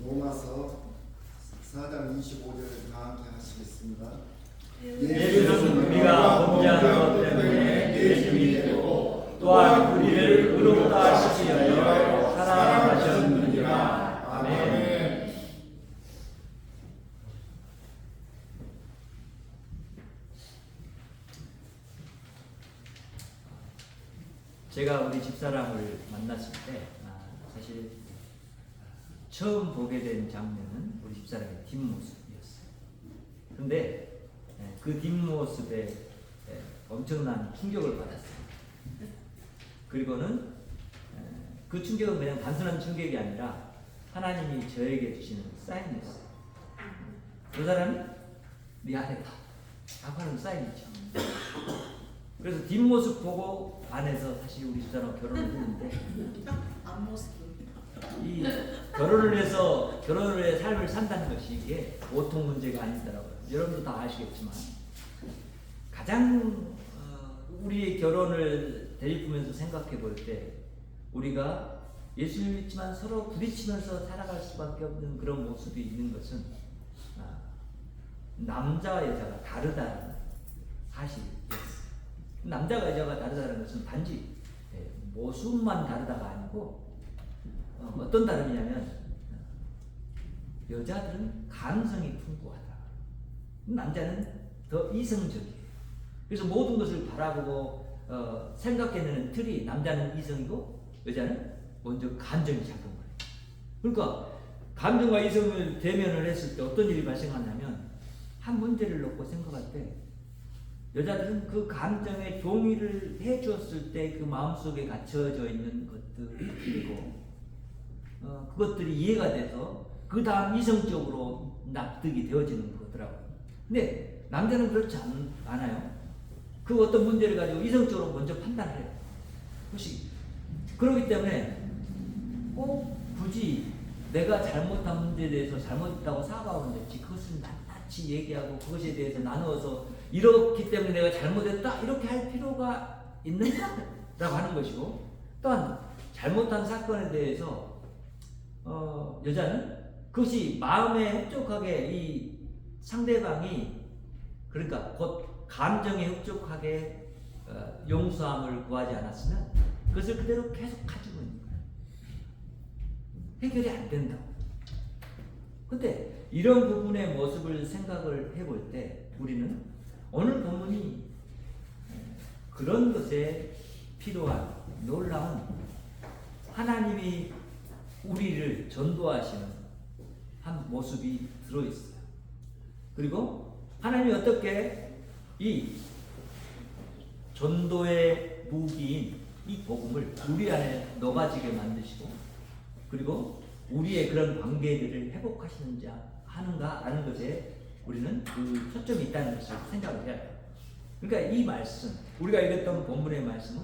로마서 4장 25절을 다 함께 하시겠습니다. 예수는 우리가 범죄한 것 때문에 예수님이 되고 또한 우리를 의롭다 하시기 위하여 살아나셨느니라. 아멘. 제가 우리 집사람을 만났을 때 사실 처음 보게 된 장면은 우리 집사람의 뒷모습이었어요. 그런데 그 뒷모습에 엄청난 충격을 받았어요. 그리고는 그 충격은 그냥 단순한 충격이 아니라 하나님이 저에게 주시는 사인이었어요. 그 사람이 네 아내다 라고 하는 사인이죠. 그래서 뒷모습 보고 안에서 사실 우리 집사람 결혼을 했는데 이 결혼을 해서 결혼의 삶을 산다는 것이 이게 보통 문제가 아니더라고요. 여러분도 다 아시겠지만 가장 우리의 결혼을 대입하면서 생각해 볼 때 우리가 예수를 믿지만 서로 부딪히면서 살아갈 수밖에 없는 그런 모습이 있는 것은 남자와 여자가 다르다는 사실이었어요. 남자가 여자가 다르다는 것은 단지 모습만 다르다가 아니고 어떤 다름이냐면 여자들은 감성이 풍부하다. 남자는 더 이성적이에요. 그래서 모든 것을 바라보고 생각해내는 틀이 남자는 이성이고 여자는 먼저 감정이 작은 거예요. 그러니까 감정과 이성을 대면을 했을 때 어떤 일이 발생하냐면 한 문제를 놓고 생각할 때 여자들은 그 감정에 동의를 해주었을 때 그 마음속에 갇혀져 있는 것들이고 그것들이 이해가 돼서 그 다음 이성적으로 납득이 되어지는 거더라고요. 근데 남자는 그렇지 않아요. 그 어떤 문제를 가지고 이성적으로 먼저 판단을 해요. 그렇기 때문에 꼭 굳이 내가 잘못한 문제에 대해서 잘못했다고 사과하면 되지 그것을 낱낱이 얘기하고 그것에 대해서 나누어서 이렇기 때문에 내가 잘못했다 이렇게 할 필요가 있는가? 라고 하는 것이고 또한 잘못한 사건에 대해서 여자는 그것이 마음에 흡족하게 이 상대방이 그러니까 곧 감정에 흡족하게 용서함을 구하지 않았으면 그것을 그대로 계속 가지고 있는 거예요. 해결이 안 된다고. 근데 이런 부분의 모습을 생각을 해볼 때 우리는 오늘 본문이 그런 것에 필요한 놀라운 하나님이 우리를 전도하시는 한 모습이 들어있어요. 그리고 하나님이 어떻게 이 전도의 무기인 이 복음을 우리 안에 녹아지게 만드시고 그리고 우리의 그런 관계들을 회복하시는지 하는가라는 것에 우리는 그 초점이 있다는 것을 생각을 해야 돼요. 그러니까 이 말씀, 우리가 읽었던 본문의 말씀은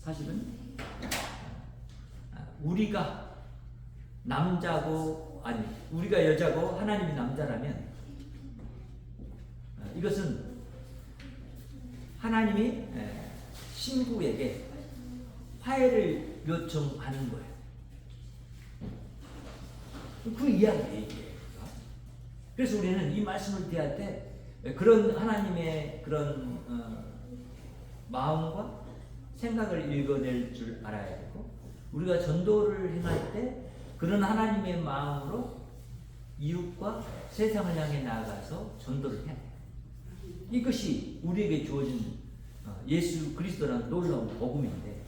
사실은 우리가 남자고 아니 우리가 여자고 하나님이 남자라면 이것은 하나님이 신부에게 화해를 요청하는 거예요. 그 이야기예요. 그래서 우리는 이 말씀을 대할 때 그런 하나님의 그런 마음과 생각을 읽어낼 줄 알아야 되고 우리가 전도를 행할 때 그런 하나님의 마음으로 이웃과 세상을 향해 나아가서 전도를 해야 돼요. 이것이 우리에게 주어진 예수 그리스도라는 놀라운 복음인데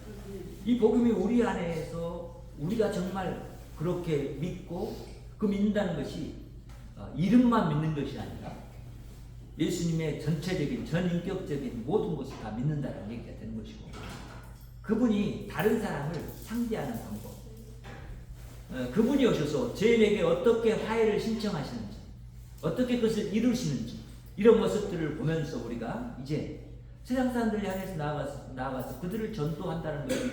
이 복음이 우리 안에서 우리가 정말 그렇게 믿고 그 믿는다는 것이 이름만 믿는 것이 아니라 예수님의 전체적인 전인격적인 모든 것을 다 믿는다는 얘기가 되는 것이고 그분이 다른 사람을 상대하는 방법 그분이 오셔서 죄인에게 어떻게 화해를 신청하시는지 어떻게 그것을 이루시는지 이런 모습들을 보면서 우리가 이제 세상 사람들 향해서 나아가서 그들을 전도한다는 것이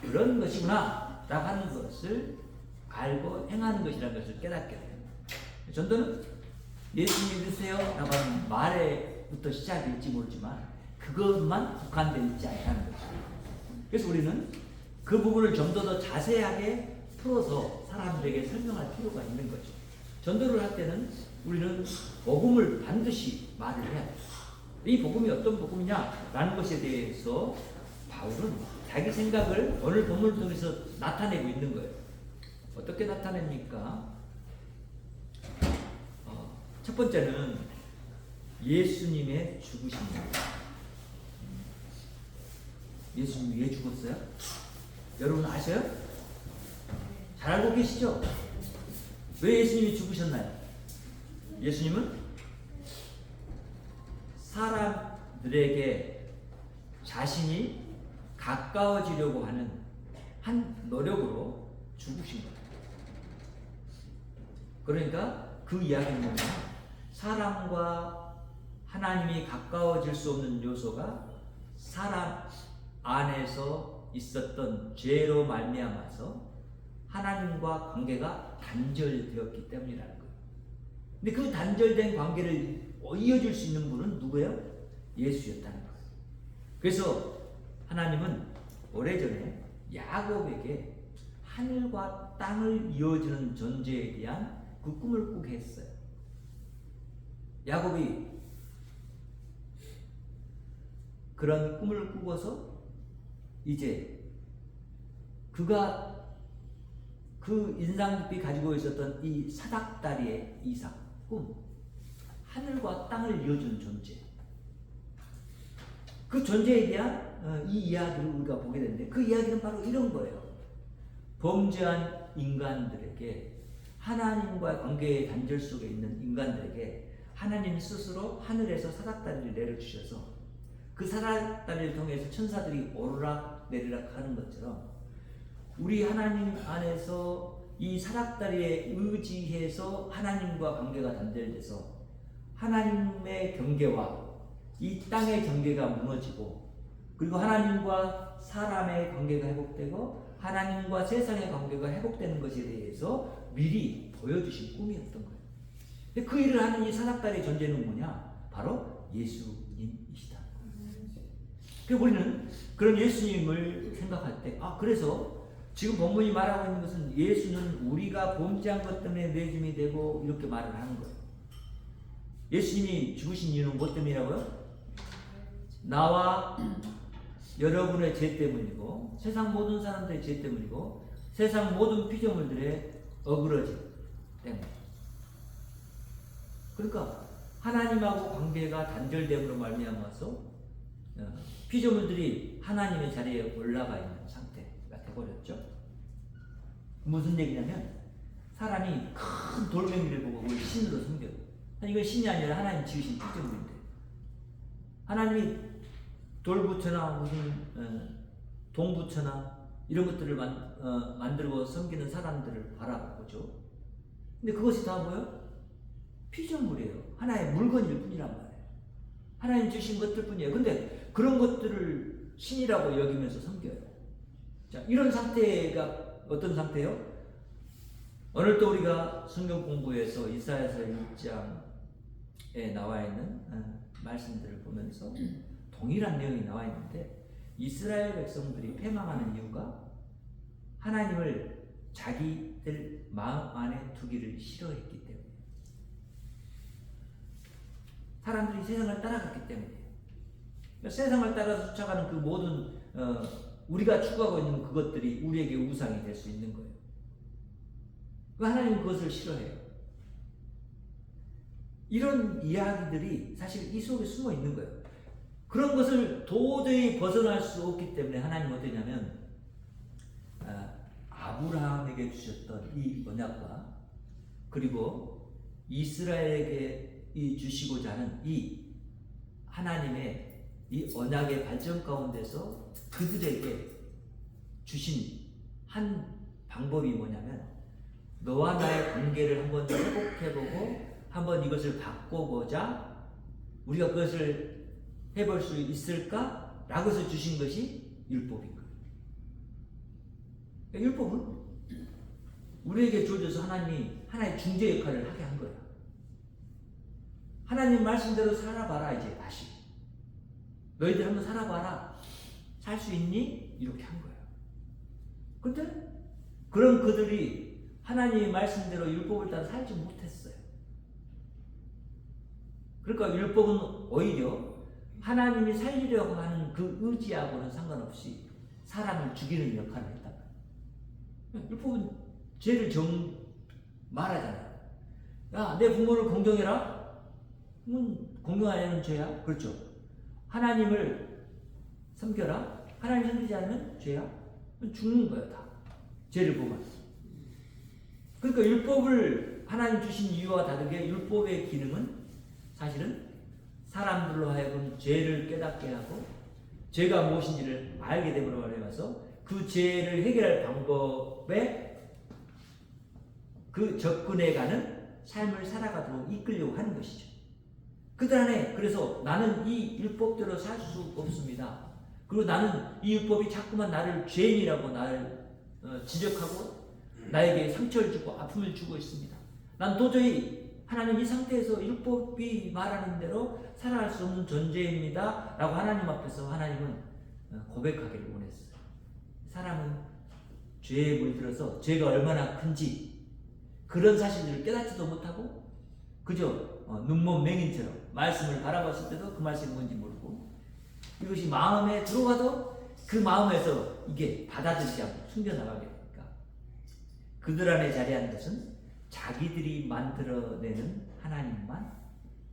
그런 것이구나 라고 하는 것을 알고 행하는 것이라는 것을 깨닫게 돼요. 전도는 예수 믿으세요 라고 하는 말에부터 시작일지 모르지만 그것만 국한되어 있지 않다는 것이죠. 그래서 우리는 그 부분을 좀 더 자세하게 풀어서 사람들에게 설명할 필요가 있는 거죠. 전도를 할 때는 우리는 복음을 반드시 말을 해야 돼요. 이 복음이 어떤 복음이냐라는 것에 대해서 바울은 자기 생각을 오늘 본문을 통해서 나타내고 있는 거예요. 어떻게 나타냅니까? 첫 번째는 예수님의 죽으심입니다. 예수님이 왜 죽었어요? 여러분 아셔요? 잘 알고 계시죠? 왜 예수님이 죽으셨나요? 예수님은 사람들에게 자신이 가까워지려고 하는 한 노력으로 죽으신 거예요. 그러니까 그 이야기는 뭐냐? 사람과 하나님이 가까워질 수 없는 요소가 사람 안에서 있었던 죄로 말미암아서 하나님과 관계가 단절되었기 때문이라는 거예요. 근데 그 단절된 관계를 이어줄 수 있는 분은 누구예요? 예수였다는 거예요. 그래서 하나님은 오래전에 야곱에게 하늘과 땅을 이어주는 존재에 대한 그 꿈을 꾸게 했어요. 야곱이 그런 꿈을 꾸고서 이제 그가 그 인상 깊이 가지고 있었던 이 사닥다리의 이상, 꿈, 하늘과 땅을 이어주는 존재, 그 존재에 대한 이 이야기를 우리가 보게 되는데 그 이야기는 바로 이런 거예요. 범죄한 인간들에게, 하나님과의 관계의 단절 속에 있는 인간들에게 하나님 스스로 하늘에서 사닥다리를 내려주셔서 그 사닥다리를 통해서 천사들이 오르락 내리락 하는 것처럼 우리 하나님 안에서 이 사닥다리에 의지해서 하나님과 관계가 단절돼서 하나님의 경계와 이 땅의 경계가 무너지고, 그리고 하나님과 사람의 관계가 회복되고 하나님과 세상의 관계가 회복되는 것에 대해서 미리 보여주신 꿈이었던 거예요. 그 일을 하는 이 사닥다리의 존재는 뭐냐? 바로 예수님이시다. 그래서 우리는 그런 예수님을 생각할 때, 그래서 지금 본문이 말하고 있는 것은 예수는 우리가 범죄한 것 때문에 내줌이 되고 이렇게 말을 하는 거예요. 예수님이 죽으신 이유는 뭐 때문이라고요? 나와 여러분의 죄 때문이고 세상 모든 사람들의 죄 때문이고 세상 모든 피조물들의 어그러짐 때문에. 그러니까 하나님하고 관계가 단절됨으로 말미암아서 피조물들이 하나님의 자리에 올라가 있는 상태가 되어버렸죠. 무슨 얘기냐면 사람이 큰 돌멩이를 보고 그걸 신으로 섬겨요. 이건 신이 아니라 하나님 지으신 피조물인데, 하나님이 돌부처나 무슨 동부처나 이런 것들을 만들고 섬기는 사람들을 바라보죠. 근데 그것이 다 뭐예요? 피조물이에요. 하나의 물건일 뿐이란 말이에요. 하나님 주신 것들 뿐이에요. 근데 그런 것들을 신이라고 여기면서 섬겨요. 자, 이런 상태가 어떤 상태예요? 오늘도 우리가 성경 공부에서 이사야서 1장에 나와 있는 말씀들을 보면서 동일한 내용이 나와 있는데, 이스라엘 백성들이 패망하는 이유가 하나님을 자기들 마음 안에 두기를 싫어했기 때문에, 사람들이 세상을 따라갔기 때문에, 세상을 따라서 쫓아가는 그 모든 우리가 추구하고 있는 그것들이 우리에게 우상이 될 수 있는 거예요. 하나님은 그것을 싫어해요. 이런 이야기들이 사실 이 속에 숨어 있는 거예요. 그런 것을 도저히 벗어날 수 없기 때문에 하나님은 어떠냐면 아브라함에게 주셨던 이 언약과 그리고 이스라엘에게 주시고자 하는 이 하나님의 이 언약의 발전 가운데서 그들에게 주신 한 방법이 뭐냐면, 너와 나의 관계를 한번 회복해보고 한번 이것을 바꿔보자, 우리가 그것을 해볼 수 있을까? 라고 해서 주신 것이 율법인 거예요. 율법은 우리에게 주어져서 하나님이 하나의 중재 역할을 하게 한 거예요. 하나님 말씀대로 살아봐라. 이제 다시 너희들 한번 살아봐라. 살 수 있니? 이렇게 한 거예요. 근데 그런 그들이 하나님의 말씀대로 율법을 따라 살지 못했어요. 그러니까 율법은 오히려 하나님이 살리려고 하는 그 의지하고는 상관없이 사람을 죽이는 역할을 했다. 율법은 죄를 말하잖아요. 야, 내 부모를 공경해라? 공경하려는 죄야? 그렇죠. 하나님을 섬겨라? 하나님 섬기지 않으면 죄야? 죽는 거야, 다. 죄를 보면. 그러니까 율법을 하나님 주신 이유와 다르게 율법의 기능은 사실은 사람들로 하여금 죄를 깨닫게 하고 죄가 무엇인지를 알게 되므로 말해서 그 죄를 해결할 방법에 그 접근해가는 삶을 살아가도록 이끌려고 하는 것이죠. 그들 안에 그래서 나는 이 율법대로 살 수 없습니다. 그리고 나는 이 율법이 자꾸만 나를 죄인이라고 나를 지적하고 나에게 상처를 주고 아픔을 주고 있습니다. 난 도저히 하나님 이 상태에서 율법이 말하는 대로 살아갈 수 없는 존재입니다 라고 하나님 앞에서 하나님은 고백하기를 원했어요. 사람은 죄에 물들어서 죄가 얼마나 큰지 그런 사실들을 깨닫지도 못하고 그저 눈먼 맹인처럼 말씀을 바라봤을 때도 그 말씀이 뭔지 모르고 이것이 마음에 들어가도 그 마음에서 이게 받아들이지 않고 숨겨나가게 되니까 그들 안에 자리한 것은 자기들이 만들어내는 하나님만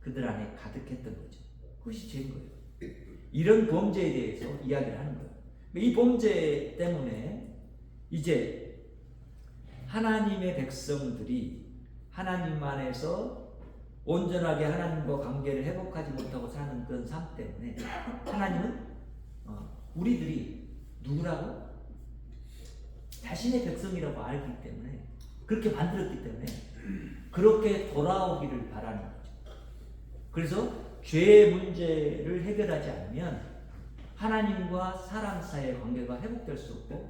그들 안에 가득했던 거죠. 그것이 죄인 거예요. 이런 범죄에 대해서 이야기를 하는 거예요. 이 범죄 때문에 이제 하나님의 백성들이 하나님 안에서 온전하게 하나님과 관계를 회복하지 못하고 사는 그런 삶 때문에 하나님은 우리들이 누구라고? 자신의 백성이라고 알기 때문에 그렇게 만들었기 때문에 그렇게 돌아오기를 바라는 거죠. 그래서 죄의 문제를 해결하지 않으면 하나님과 사람 사이의 관계가 회복될 수 없고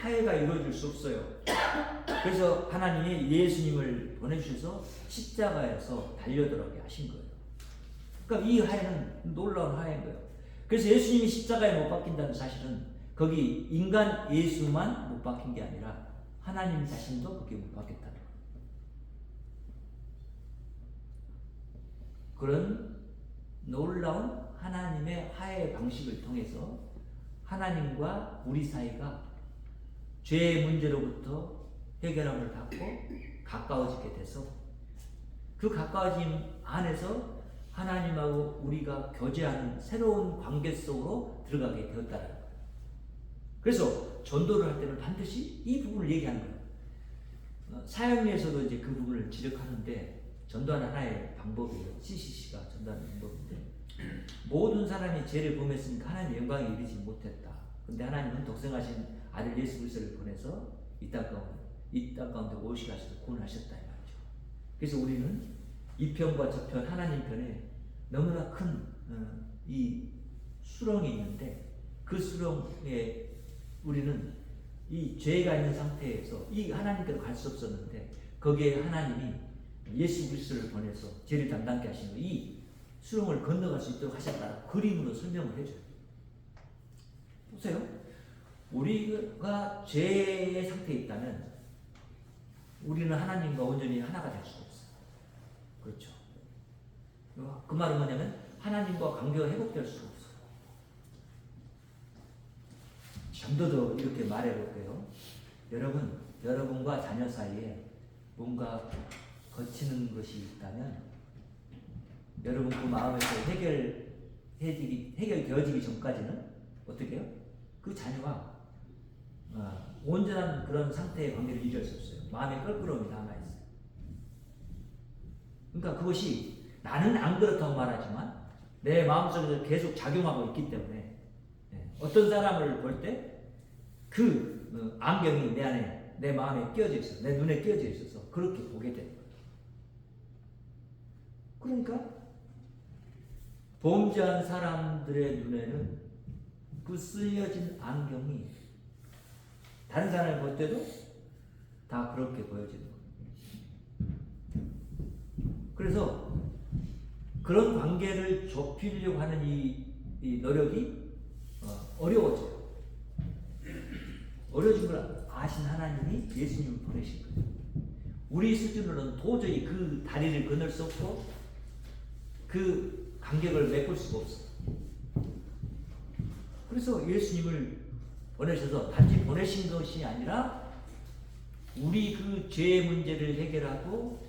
화해가 이루어질 수 없어요. 그래서 하나님이 예수님을 보내주셔서 십자가에서 달려들게 하신 거예요. 그러니까 이 화해는 놀라운 화해인 거예요. 그래서 예수님이 십자가에 못 박힌다는 사실은 거기 인간 예수만 못 박힌 게 아니라 하나님 자신도 그게 못 박혔다는 거예요. 그런 놀라운 하나님의 화해 방식을 통해서 하나님과 우리 사이가 죄의 문제로부터 해결함을 받고 가까워지게 돼서 그 가까워짐 안에서 하나님하고 우리가 교제하는 새로운 관계 속으로 들어가게 되었다는 거예요. 그래서 전도를 할 때는 반드시 이 부분을 얘기하는 거예요. 사역에서도 이제 그 부분을 지적하는데 전도하는 하나의 방법이에요. CCC가 전도하는 방법인데 모든 사람이 죄를 범했으니까 하나님의 영광에 이르지 못했다. 근데 하나님은 독생하신 아들 예수 그리스도를 보내서 이 땅 가운데 오시게 하셔서 구원하셨다 이 말이죠. 그래서 우리는 이 편과 저 편 하나님 편에 너무나 큰 이 수렁이 있는데 그 수렁에 우리는 이 죄가 있는 상태에서 이 하나님께로 갈 수 없었는데 거기에 하나님이 예수 그리스도를 보내서 죄를 담당케 하신 이 수렁을 건너갈 수 있도록 하셨다는 그림으로 설명을 해줘요. 보세요. 우리가 죄의 상태에 있다면 우리는 하나님과 온전히 하나가 될 수가 없어요. 그렇죠. 그 말은 뭐냐면 하나님과 관계가 회복될 수가 없어요. 좀 더 이렇게 말해볼게요. 여러분과 자녀 사이에 뭔가 거치는 것이 있다면 여러분 그 마음에서 해결되어지기 전까지는 어떻게 해요? 그 자녀와 온전한 그런 상태의 관계를 유지할 수 없어요. 마음에 껄끄러움이 남아있어요. 그러니까 그것이 나는 안 그렇다고 말하지만 내 마음속에서 계속 작용하고 있기 때문에 어떤 사람을 볼 때 그 안경이 내 안에 내 마음에 끼어져 있어, 내 눈에 끼어져 있어서 그렇게 보게 되는 거예요. 그러니까 범죄한 사람들의 눈에는 그 쓰여진 안경이 다른 사람을 볼 때도 다 그렇게 보여지는 거예요. 그래서 그런 관계를 좁히려고 하는 이 노력이 어려워져요. 어려워진 걸 아신 하나님이 예수님을 보내신 거예요. 우리 수준으로는 도저히 그 다리를 건널 수 없고 그 간격을 메꿀 수가 없어요. 그래서 예수님을 보내셔서 단지 보내신 것이 아니라 우리 그 죄의 문제를 해결하고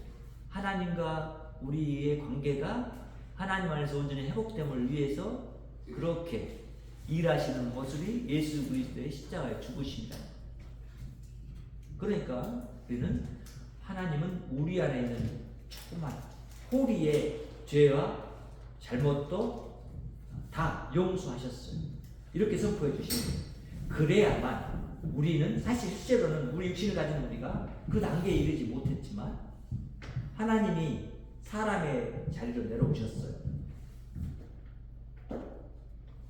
하나님과 우리의 관계가 하나님 안에서 온전히 회복됨을 위해서 그렇게 일하시는 모습이 예수 그리스도의 십자가의 죽으심이다. 그러니까 우리는 하나님은 우리 안에 있는 조그만 호리의 죄와 잘못도 다 용서하셨어요. 이렇게 선포해 주시는 거예요. 그래야만 우리는 사실 실제로는 우리 육신을 가진 우리가 그 단계에 이르지 못했지만 하나님이 사람의 자리로 내려오셨어요.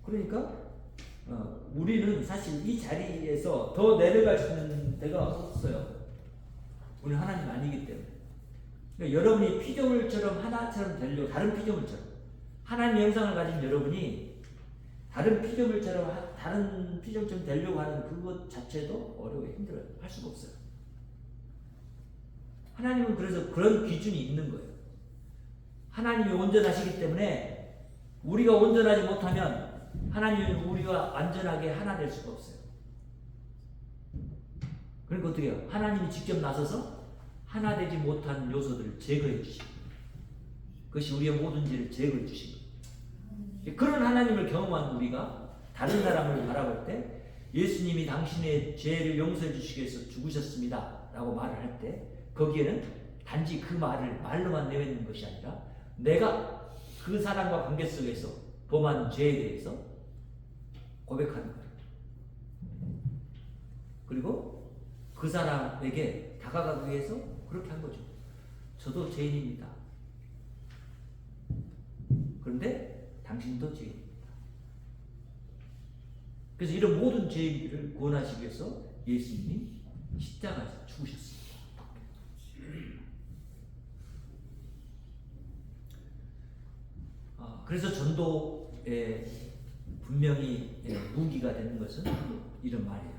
그러니까 우리는 사실 이 자리에서 더 내려갈 수 있는 데가 없어요. 우리는 하나님 아니기 때문에. 그러니까 여러분이 피조물처럼 하나처럼 되려고, 다른 피조물처럼 하나님의 형상을 가진 여러분이 다른 피조물처럼 되려고 하는 그것 자체도 어려워요. 힘들어요. 할 수가 없어요. 하나님은 그래서 그런 기준이 있는 거예요. 하나님이 온전하시기 때문에 우리가 온전하지 못하면 하나님은 우리가 완전하게 하나 될 수가 없어요. 그러니까 어떻게 해요? 하나님이 직접 나서서 하나 되지 못한 요소들을 제거해 주시고 그것이 우리의 모든 죄를 제거해 주시고 그런 하나님을 경험한 우리가 다른 사람을 바라볼 때 예수님이 당신의 죄를 용서해 주시기 위해서 죽으셨습니다 라고 말을 할 때 거기에는 단지 그 말을 말로만 내뱉는 것이 아니라 내가 그 사람과 관계 속에서 범한 죄에 대해서 고백하는 거예요. 그리고 그 사람에게 다가가기 위해서 그렇게 한 거죠. 저도 죄인입니다. 그런데 당신도 죄인입니다. 그래서 이런 모든 죄인들을 구원하시기 위해서 예수님이 십자가에서 죽으셨습니다. 그래서 전도에 분명히 무기가 되는 것은 이런 말이에요.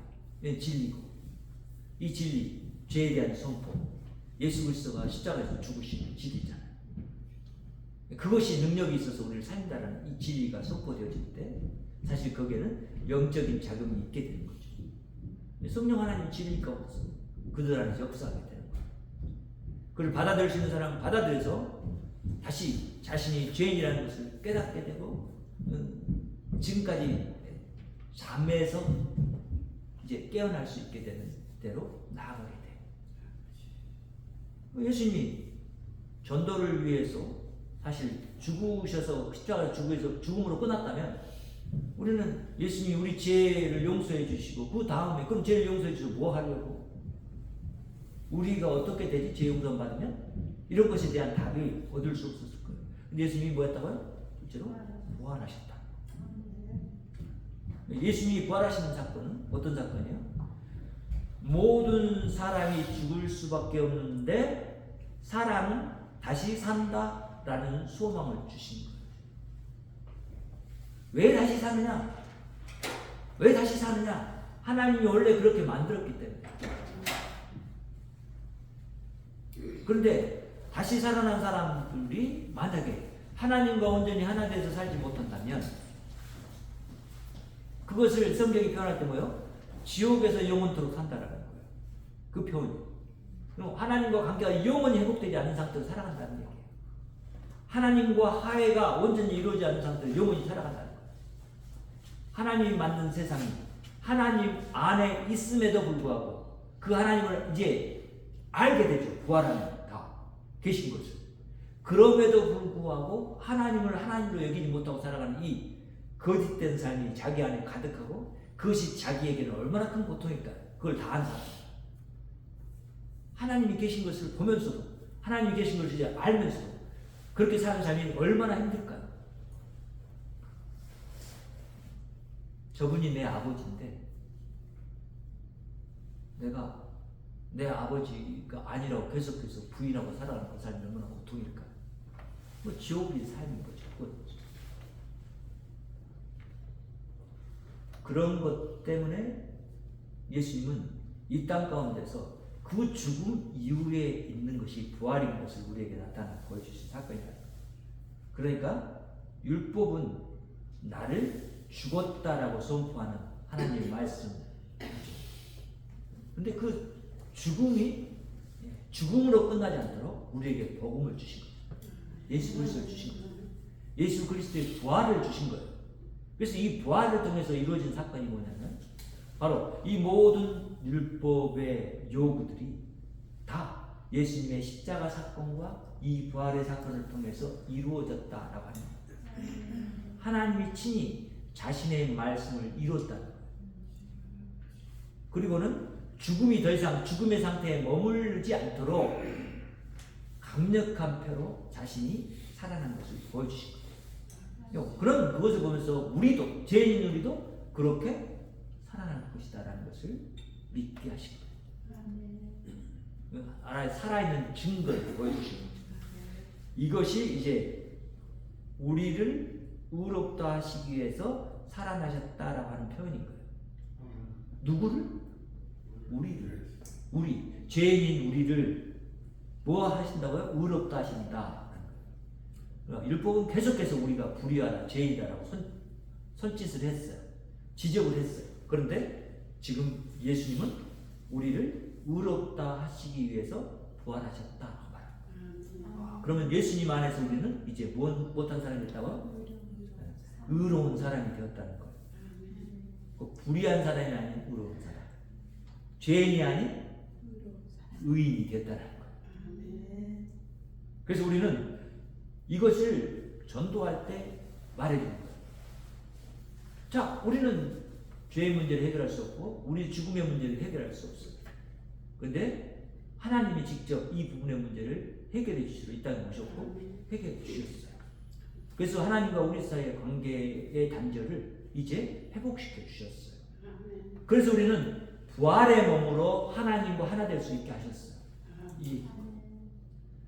진리고 이 진리, 죄에 대한 선포, 예수 그리스도가 십자가에서 죽으신 진리잖아요. 그것이 능력이 있어서 우리를 살린다는 이 진리가 선포되어질 때 사실 거기에는 영적인 자금이 있게 되는 거죠. 성령 하나님 진리가 없어 그들 안에서 역사하게 되는 거예요. 그걸 받아들일 수 있는 사람은 받아들여서 다시 자신이 죄인이라는 것을 깨닫게 되고 지금까지 잠에서 이제 깨어날 수 있게 되는 대로 나아가게 돼요. 예수님이 전도를 위해서 사실 죽으셔서 십자가에 죽으셔서 죽음으로 끝났다면 우리는 예수님이 우리 죄를 용서해 주시고 그 다음에 그럼 죄를 용서해 주시고 뭐 하려고? 우리가 어떻게 되지? 죄 용서 받으면? 이런 것에 대한 답이 얻을 수 없었을 거예요. 근데 예수님이 뭐 했다고요? 실제로 부활하셨다. 예수님이 부활하시는 사건은 어떤 사건이에요? 모든 사람이 죽을 수밖에 없는데 사람은 다시 산다라는 소망을 주신 거예요. 왜 다시 사느냐? 왜 다시 사느냐? 하나님이 원래 그렇게 만들었기 때문에. 그런데 다시 살아난 사람들이 만약에 하나님과 온전히 하나 돼서 살지 못한다면 그것을 성경이 표현할 때 뭐예요? 지옥에서 영원토록 산다라는 거예요. 그 표현이. 그럼 하나님과 관계가 영원히 회복되지 않는 상태로 살아간다는 얘기예요. 하나님과 화해가 온전히 이루어지지 않는 상태로 영원히 살아간다는 거예요. 하나님이 만든 세상이 하나님 안에 있음에도 불구하고 그 하나님을 이제 알게 되죠. 부활하면 다 계신 것을. 그럼에도 불구하고 하나님을 하나님으로 여기지 못하고 살아가는 이 거짓된 삶이 자기 안에 가득하고 그것이 자기에게는 얼마나 큰 고통일까. 그걸 다 한 사람. 하나님이 계신 것을 보면서도 하나님이 계신 것을 이제 알면서도 그렇게 사는 삶이 얼마나 힘들까요? 저분이 내 아버지인데 내가 내 아버지가 아니라고 계속해서 부인하고 살아가는 그 삶이 얼마나 고통일까요? 뭐 지옥의 삶인 거죠. 그런 것 때문에 예수님은 이 땅 가운데서 그 죽음 이후에 있는 것이 부활인 것을 우리에게 나타나 보여주신 사건이다. 그러니까 율법은 나를 죽었다라고 선포하는 하나님의 말씀. 근데 그 죽음이 죽음으로 끝나지 않도록 우리에게 복음을 주신 거예요. 예수 그리스도를 주신 거예요. 예수 그리스도의 부활을 주신 거예요. 그래서 이 부활을 통해서 이루어진 사건이 뭐냐면 바로 이 모든 율법의 요구들이 다 예수님의 십자가 사건과 이 부활의 사건을 통해서 이루어졌다라고 하는 거예요. 하나님이 친히 자신의 말씀을 이뤘다는 거예요. 그리고는 죽음이 더 이상 죽음의 상태에 머무르지 않도록 강력한 표로 자신이 살아난 것을 보여주신 거예요. 그럼 그것을 보면서 우리도, 죄인인 우리도 그렇게 살아날 것이다라는 것을 믿게 하신 거예요. 살아있는 증거를 보여주신 거예요. 이것이 이제 우리를 의롭다 하시기 위해서 살아나셨다라고 하는 표현인 거예요. 누구를? 우리를. 우리. 죄인인 우리를 뭐 하신다고요? 의롭다 하신다. 율법은 계속해서 우리가 불의하다, 죄인이다라고 손짓을 했어요. 지적을 했어요. 그런데 지금 예수님은 우리를 의롭다 하시기 위해서 부활하셨다라고 말합니다. 그러면 예수님 안에서 우리는 이제 못한 사람이 됐다고? 의로운 사람이 되었다는 거예요. 불의한 사람이 아닌 의로운 사람. 죄인이 아닌 의인이 되었다는 거예요. 그래서 우리는 이것을 전도할 때 말해주는 거예요. 자, 우리는 죄의 문제를 해결할 수 없고 우리 죽음의 문제를 해결할 수 없어요. 그런데 하나님이 직접 이 부분의 문제를 해결해 주시러 이 땅에 오셨고 해결해 주셨어요. 그래서 하나님과 우리 사이의 관계의 단절을 이제 회복시켜 주셨어요. 그래서 우리는 부활의 몸으로 하나님과 하나 될 수 있게 하셨어요.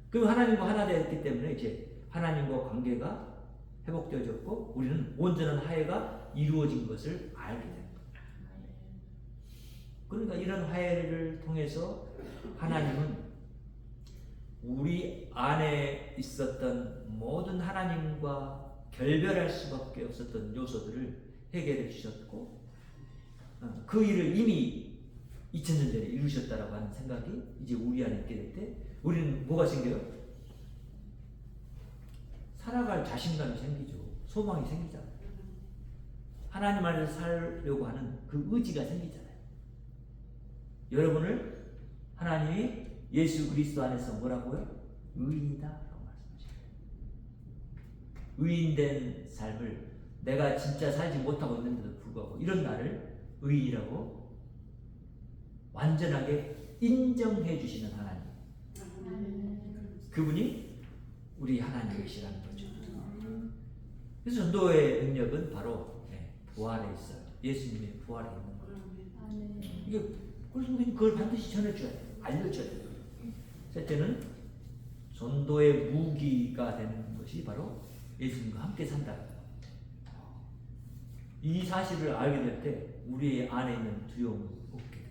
그럼 하나님과 하나 되었기 때문에 이제 하나님과 관계가 회복되어졌고 우리는 온전한 화해가 이루어진 것을 알게 됩니다. 그러니까 이런 화해를 통해서 하나님은 우리 안에 있었던 모든 하나님과 결별할 수밖에 없었던 요소들을 해결해 주셨고 그 일을 이미 2000년 전에 이루셨다라고 하는 생각이 이제 우리 안에 있게 될 때 우리는 뭐가 생겨요? 살아갈 자신감이 생기죠. 소망이 생기잖아요. 하나님 안에서 살려고 하는 그 의지가 생기잖아요. 여러분을 하나님이 예수 그리스도 안에서 뭐라고요? 의인이다 라고 말씀하십니다. 의인된 삶을 내가 진짜 살지 못하고 있는데도 불구하고 이런 나를 의인이라고 완전하게 인정해 주시는 하나님. 그분이 우리 하나님이시라는 거죠. 그래서 전도의 능력은 바로 부활에 있어요. 예수님의 부활에 있는 거예요. 이게 그래서 우리는 그걸 반드시 전해줘야 돼요. 알려줘야 돼요. 셋째는 전도의 무기가 되는 것이 바로 예수님과 함께 산다. 이 사실을 알게 될 때 우리 안에 있는 두려움을 없게 돼요.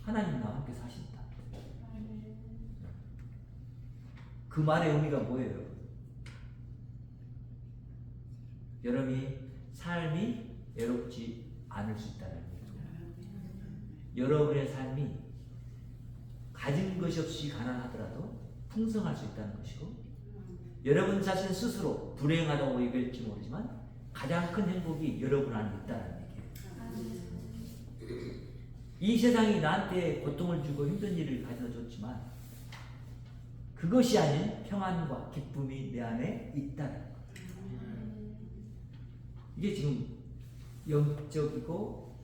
하나님과 함께 사신다. 그 말의 의미가 뭐예요? 여러분이 삶이 외롭지 않을 수 있다는 얘기죠. 여러분의 삶이 가진 것이 없이 가난하더라도 풍성할 수 있다는 것이고 여러분 자신 스스로 불행하다고 얘기할지 모르지만 가장 큰 행복이 여러분 안에 있다는 얘기예요. 이 세상이 나한테 고통을 주고 힘든 일을 가져다 줬지만 그것이 아닌 평안과 기쁨이 내 안에 있다는 거예요. 이게 지금 영적이고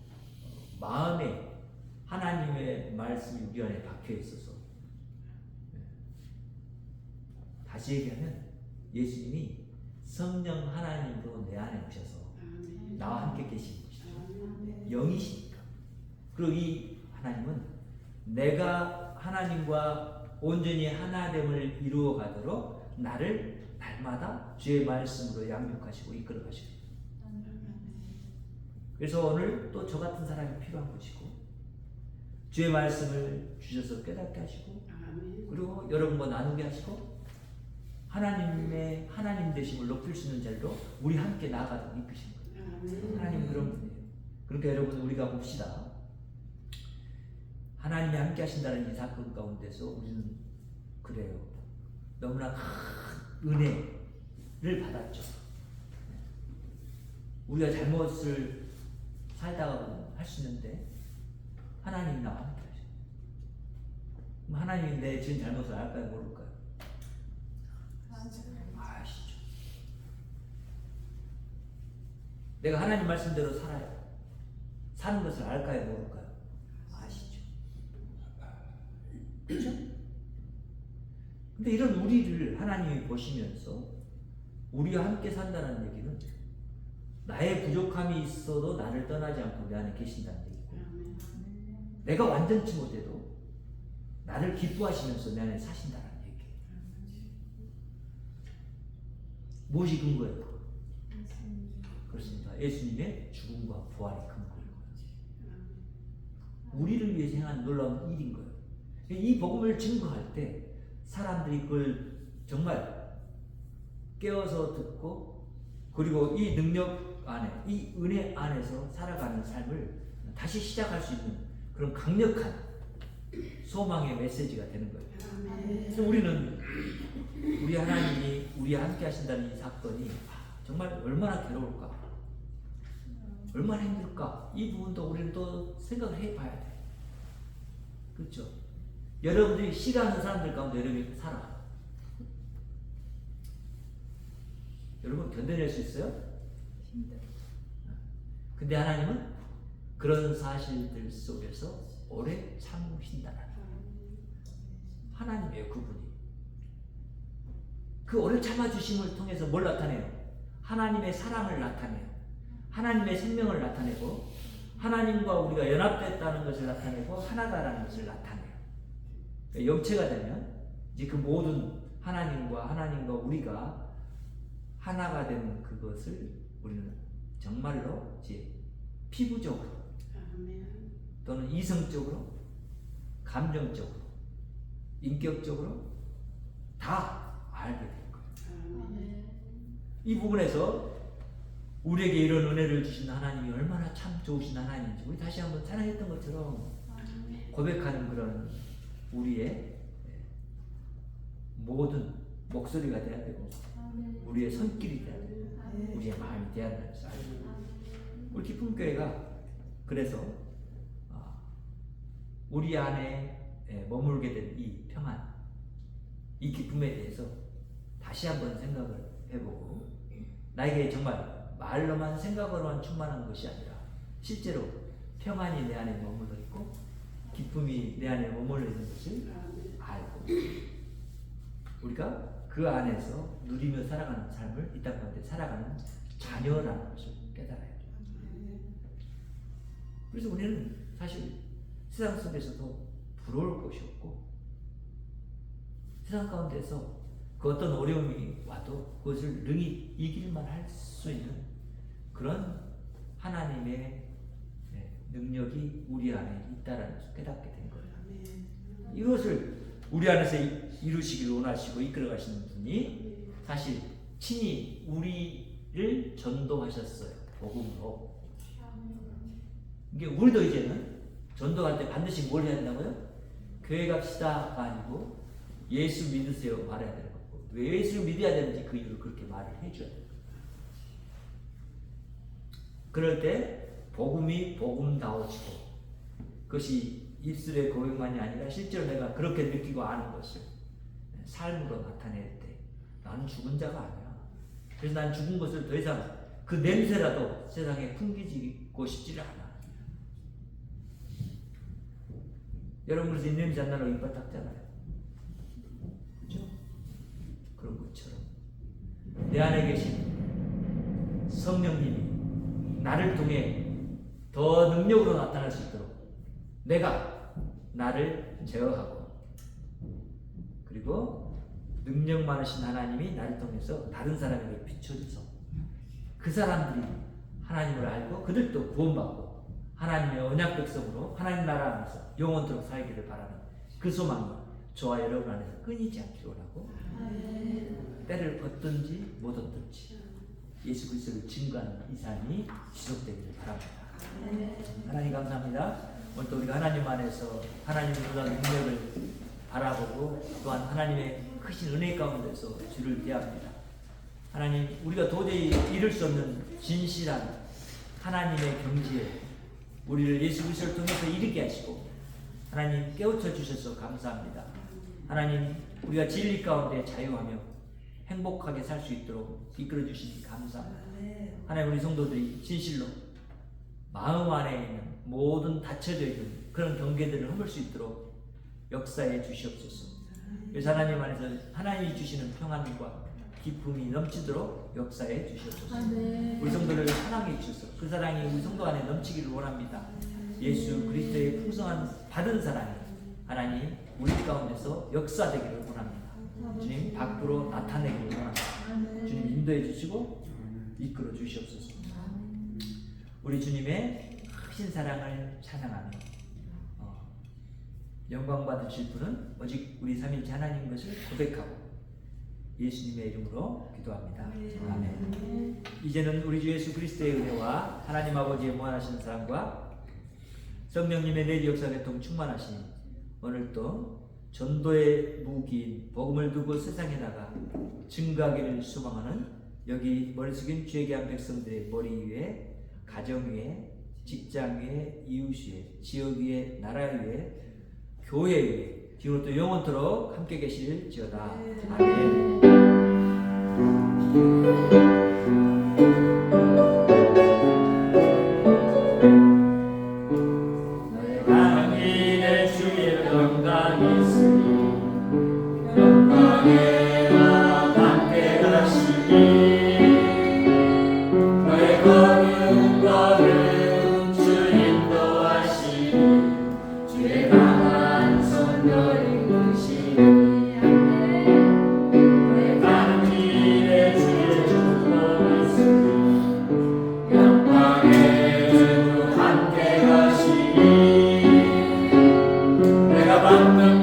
마음에 하나님의 말씀이 우리 안에 박혀 있어서 다시 얘기하면 예수님이 성령 하나님으로 내 안에 오셔서 나와 함께 계신 것이죠. 영이시니까. 그리고 이 하나님은 내가 하나님과 온전히 하나됨을 이루어 가도록 나를 날마다 주의 말씀으로 양육하시고 이끌어 가시고. 그래서 오늘 또 저 같은 사람이 필요한 것이고 주의 말씀을 주셔서 깨닫게 하시고 그리고 여러분과 나누게 하시고 하나님의 하나님 되심을 높일 수 있는 자리로 우리 함께 나아가도록 이끄신 거예요. 하나님 그런 분이에요. 그러니까 여러분 우리가 봅시다. 하나님이 함께 하신다는 이 사건 가운데서 우리는 그래요. 너무나 큰 은혜를 받았죠. 우리가 잘못을 살다가 할 수 있는데 하나님이 나와 함께 하셔. 그럼 하나님이 내 지은 잘못을 알까요? 모를까요? 아시죠. 내가 하나님 말씀대로 살아요. 사는 것을 알까요? 모를까요? 아시죠. 그렇죠? 근데 이런 우리를 하나님이 보시면서 우리와 함께 산다는 얘기는 나의 부족함이 있어도 나를 떠나지 않고 내 안에 계신다는 얘기고 내가 완전치 못해도 나를 기뻐하시면서 내 안에 사신다는 얘기예요. 무엇이 근거예요? 그렇습니다. 예수님의 죽음과 부활이 근거예요. 우리를 위해서 행한 놀라운 일인 거예요. 이 복음을 증거할 때 사람들이 그걸 정말 깨어서 듣고 그리고 이 능력 안에 이 은혜 안에서 살아가는 삶을 다시 시작할 수 있는 그런 강력한 소망의 메시지가 되는 거예요. 그래서 우리는 우리 하나님이 우리와 함께 하신다는 이 사건이 정말 얼마나 괴로울까, 얼마나 힘들까, 이 부분도 우리는 또 생각을 해봐야 돼. 그렇죠? 여러분들이 싫어하는 사람들 가운데 여러분이 살아. 여러분 견뎌낼 수 있어요? 근데 하나님은 그런 사실들 속에서 오래 참으신다는 하나님이에요. 그분이 그 오래 참아주심을 통해서 뭘 나타내요? 하나님의 사랑을 나타내요. 하나님의 생명을 나타내고 하나님과 우리가 연합됐다는 것을 나타내고 하나다라는 것을 나타내요. 그러니까 영체가 되면 이제 그 모든 하나님과 우리가 하나가 되는 그것을 우리는 정말로 이제 피부적으로 또는 이성적으로, 감정적으로, 인격적으로 다 알게 될 거예요. 이 부분에서 우리에게 이런 은혜를 주신 하나님이 얼마나 참 좋으신 하나님인지 우리 다시 한번 찬양했던 것처럼 고백하는 그런 우리의 모든 목소리가 돼야 되고 우리의 손길이 돼야 되고 우리의 마음이 돼야 된다는 것을 알고 우리 기쁨교회가 그래서 우리 안에 머물게 된 이 평안, 이 기쁨에 대해서 다시 한번 생각을 해보고 나에게 정말 말로만 생각으로만 충만한 것이 아니라 실제로 평안이 내 안에 머물러 있고 기쁨이 내 안에 머물러 있는 것을 알고 우리가 그 안에서 누리며 살아가는 삶을 이 땅 가운데 살아가는 자녀라는 것을 깨달아야 돼요. 그래서 우리는 사실 세상 속에서도 부러울 것이 없고 세상 가운데서 그 어떤 어려움이 와도 그것을 능히 이길만 할 수 있는 그런 하나님의 능력이 우리 안에 있다라는 것을 깨닫게 된 거예요. 이것을 우리 안에서 이루시기를 원하시고 이끌어 가시는 분이 사실 친히 우리를 전도하셨어요. 복음으로. 이게 우리도 이제는 전도할 때 반드시 뭘 해야 된다고요? 교회 갑시다가 아니고 예수 믿으세요 말해야 되는 거고 왜 예수를 믿어야 되는지 그 이유를 그렇게 말을 해줘야 돼요. 그럴 때 복음이 복음다워지고 그것이 입술의 고백만이 아니라 실제로 내가 그렇게 느끼고 아는 것을 삶으로 나타낼 때 나는 죽은 자가 아니야. 그래서 난 죽은 것을 더 이상 그 냄새라도 세상에 풍기고 싶지를 않아. 여러분 그래서 이 냄새 안 나라고 이빨 닦잖아요. 그렇죠? 그런 것처럼 내 안에 계신 성령님이 나를 통해 더 능력으로 나타날 수 있도록 내가 나를 제어하고 그리고 능력 많으신 하나님이 나를 통해서 다른 사람에게 비춰줘서 그 사람들이 하나님을 알고 그들도 구원받고 하나님의 언약 백성으로 하나님 나라 안에서 영원토록 살기를 바라는 그 소망이 저와 여러분 안에서 끊이지 않기를 원하고 때를 얻든지 못 얻든지 예수 그리스도를 증거하는 이 삶이 지속되기를 바랍니다. 하나님 감사합니다. 오늘도 우리가 하나님 안에서 하나님의 놀라운 능력을 바라보고 또한 하나님의 크신 은혜 가운데서 주를 대합니다. 하나님, 우리가 도저히 이룰 수 없는 진실한 하나님의 경지에 우리를 예수 그리스도를 통해서 이르게 하시고 하나님 깨우쳐 주셔서 감사합니다. 하나님, 우리가 진리 가운데 자유하며 행복하게 살 수 있도록 이끌어 주시니 감사합니다. 하나님, 우리 성도들이 진실로 마음 안에 있는 모든 닫혀져 있는 그런 경계들을 허물 수 있도록 역사해 주시옵소서. 그래서 하나님 안에서 하나님이 주시는 평안과 기쁨이 넘치도록 역사해 주시옵소서. 우리 성도를 사랑해 주셔서 그 사랑이 우리 성도 안에 넘치기를 원합니다. 예수 그리스도의 풍성한 받은 사랑이 하나님 우리 가운데서 역사되기를 원합니다. 주님 밖으로 나타내기를 원합니다. 주님 인도해 주시고 이끌어 주시옵소서. 우리 주님의 크신 사랑을 찬양하며 영광 받으실 분은 오직 우리 삼위일체 하나님 것을 고백하고 예수님의 이름으로 기도합니다. 아멘. 이제는 우리 주 예수 그리스도의 은혜와 하나님 아버지의 무한하신 사랑과 성령님의 내리 역사 교통 충만하신 오늘도 전도의 무기인 복음을 두고 세상에 나가 증거하기를 소망하는 여기 머리 숙인 주의 귀한 백성들의 머리 위에 가정 위에 직장 위에 이웃 위에 지역 위에 나라 위에 교회 위에 지금부터 영원토록 함께 계실지어다. 아멘. 강인의 주의 영광이 있으니 영광의 와 함께 가시니 너의 걸음 걸음 주 인도하시니 주의 강한 손을 이끄시니 너의 강인의 주의 영광이 있으니 영광의 주 함께 가시니 내가 받는